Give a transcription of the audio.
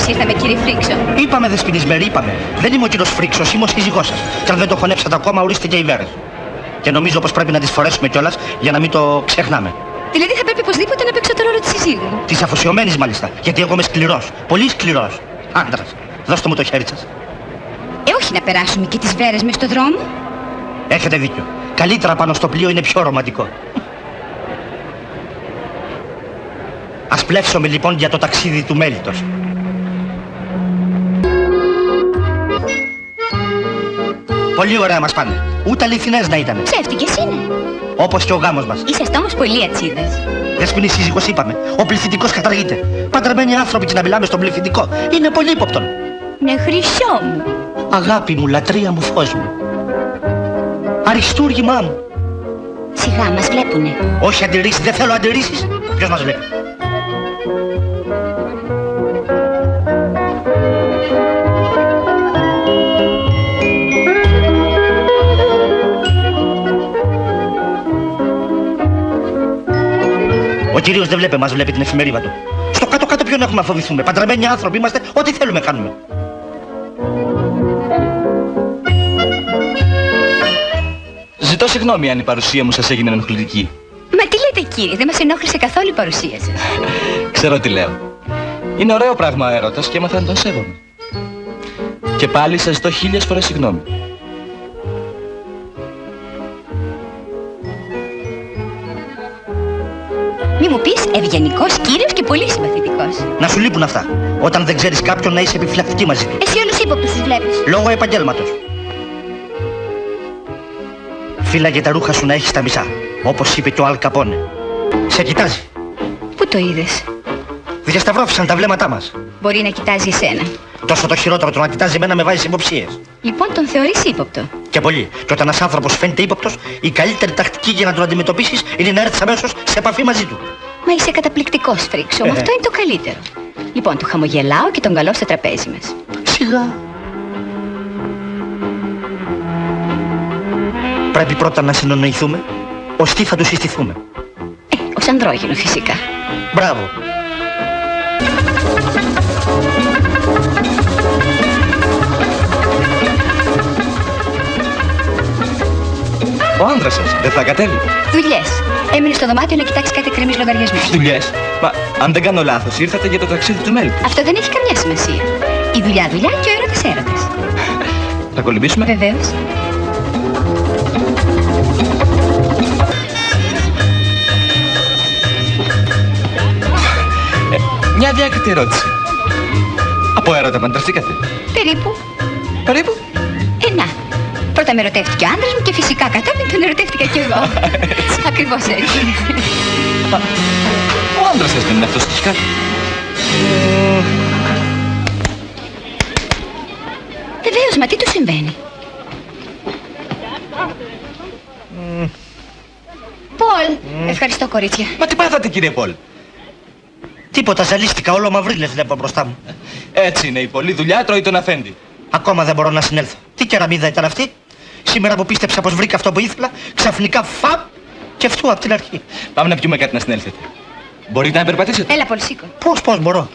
Καλώς ήρθαμε, κύριε Φρίξο. Είπαμε, δεσποινισμένοι, είπαμε. Δεν είμαι ο κύριος Φρίξος, είμαι ο σύζυγός σας. Και αν δεν το χωνέψατε ακόμα, ορίστε και οι βέρες. Και νομίζω πως πρέπει να τις φορέσουμε κιόλας για να μην το ξεχνάμε. Δηλαδή θα πρέπει οπωσδήποτε να παίξω το ρόλο της συζύγου. Της αφοσιωμένης μάλιστα, γιατί εγώ είμαι σκληρός. Πολύ σκληρός. Άντρας. Δώστε μου το χέρι σας. Όχι να περάσουμε και τις βέρες μες στο δρόμο. Έχετε δίκιο. Καλύτερα πάνω στο πλοίο είναι πιο ρομαντικό. Ας πλεύσουμε λοιπόν για το ταξίδι του μέλιτος. Πολύ ωραία μας πάνε. Ούτε αληθινές να ήτανε. Ψεύτικες είναι. Όπως και ο γάμος μας. Είσαστε όμως πολύ ατσίδες. Δεσποινή σύζυγος είπαμε. Ο πληθυντικός καταργείται. Παντρεμένοι άνθρωποι και να μιλάμε στον πληθυντικό είναι πολύ ύποπτον. Ναι, χρυσό μου. Αγάπη μου, λατρεία μου, φως μου. Αριστούργημά μου. Σιγά, μας βλέπουνε. Όχι αντιρρήσεις, δεν θέλω αντιρρήσεις. Ποιος μας βλέπει? Ο κύριος δεν βλέπει, μας βλέπει την εφημερίδα του. Στο κάτω-κάτω ποιον έχουμε να φοβηθούμε? Παντρεμένοι άνθρωποι είμαστε, ό,τι θέλουμε κάνουμε. Ζητώ συγγνώμη αν η παρουσία μου σας έγινε ενοχλητική. Μα τι λέτε, κύριε, δεν μας ενόχλησε καθόλου η παρουσία σας. Ξέρω τι λέω. Είναι ωραίο πράγμα ο έρωτας και έμαθα να τον σέβομαι. Και πάλι σας ζητώ 1000 φορές συγγνώμη. Μη μου πεις ευγενικός, κύριος και πολύ συμπαθητικός. Να σου λείπουν αυτά. Όταν δεν ξέρεις κάποιον να είσαι επιφυλακτική μαζί του. Εσύ όλους ύποπτους τους βλέπεις. Λόγω επαγγέλματος. Φύλαγε τα ρούχα σου να έχεις τα μισά. Όπως είπε και ο Αλ Καπόνε. Σε κοιτάζει. Πού το είδες? Διασταυρώθησαν τα βλέμματά μας. Μπορεί να κοιτάζει εσένα. Τόσο το χειρότερο, το να κοιτάζει εμένα με βάζει υποψίες. Λοιπόν, τον θεωρείς ύποπτο. Και πολύ. Και όταν ένας άνθρωπος φαίνεται ύποπτος, η καλύτερη τακτική για να τον αντιμετωπίσεις είναι να έρθεις αμέσως σε επαφή μαζί του. Μα είσαι καταπληκτικός, Φρίξο. Αυτό είναι το καλύτερο. Λοιπόν, του χαμογελάω και τον καλώ στο τραπέζι μας. Σιγά. Πρέπει πρώτα να συνεννοηθούμε, ως τι θα του συστηθούμε. Ως ανδρόγυνο φυσικά. Μπράβο. Ο άντρας σας δεν θα κατέβει? Δουλειές. Έμεινε στο δωμάτιο να κοιτάξει κάτι εκκρεμείς λογαριασμούς. Δουλειές? Μα αν δεν κάνω λάθος, ήρθατε για το ταξίδι του μέλιτος. Αυτό δεν έχει καμιά σημασία. Η δουλειά δουλειά και ο έρωτας έρωτας. Θα κολυμπήσουμε? Βεβαίως. Μια διάκριτη ερώτηση. Από έρωτα παντρευτήκατε? Περίπου. Να. Πρώτα με ερωτεύτηκε ο άντρας μου και φυσικά κατόπιν τον ερωτεύτηκα κι εγώ. Ακριβώς έτσι. Ο άντρας σας δεν είναι αυτός της κάτι? Βεβαίως, μα τι του συμβαίνει? Πολ. Ευχαριστώ, κορίτσια. Μα τι πάθατε, κύριε Πολ? Τίποτα, ζαλίστηκα, όλο μαυρίλες βλέπω μπροστά μου. Έτσι είναι, η πολλή δουλειά τρώει τον αφέντη. Ακόμα δεν μπορώ να συνέλθω. Τι κεραμίδα ήταν αυτή? Σήμερα που πίστεψα πως βρήκα αυτό που ήθελα, ξαφνικά φαμ και αυτού από την αρχή. Πάμε να πιούμε κάτι να συνέλθετε. Μπορείτε να περπατήσετε? Έλα, Πολ, σήκω. Πώς μπορώ?